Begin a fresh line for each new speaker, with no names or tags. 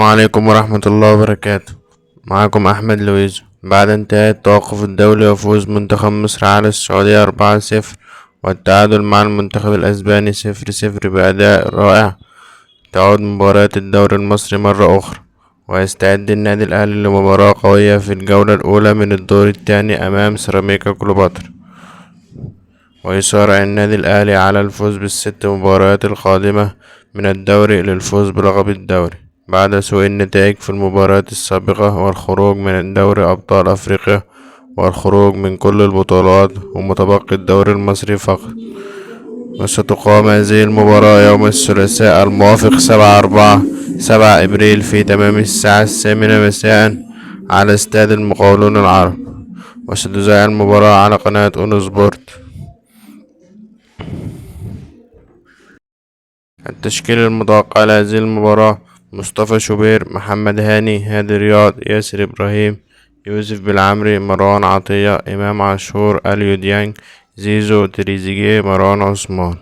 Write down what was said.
عليكم ورحمة الله وبركاته. معكم أحمد لويزو. بعد انتهاء التوقف الدولي وفوز منتخب مصر على السعودية 4-0 والتعادل مع المنتخب الأسباني 0-0 بأداء رائع، تعود مباراة الدوري المصري مرة أخرى، ويستعد النادي الأهلي لمباراة قوية في الجولة الأولى من الدور الثاني أمام سيراميكا كليوباترا. ويصارع النادي الأهلي على الفوز بالست مباريات القادمة من الدوري للفوز بلقب الدوري بعد سوء النتائج في المباريات السابقة والخروج من دوري أبطال أفريقيا والخروج من كل البطولات، ومتبقي الدوري المصري فقط. وستقام هذه المباراة يوم الثلاثاء الموافق 7 أبريل في تمام الساعة 8 مساء على استاد المقاولون العرب، وستذاع المباراة على قناة أون سبورت. التشكيل المتوقع لهذه المباراة: مصطفى شوبير، محمد هاني، هادي رياض، ياسر إبراهيم، يوسف بالعمري، مروان عطية، إمام عاشور، أليو ديانج، زيزو، تريزيجيه، مروان عثمان.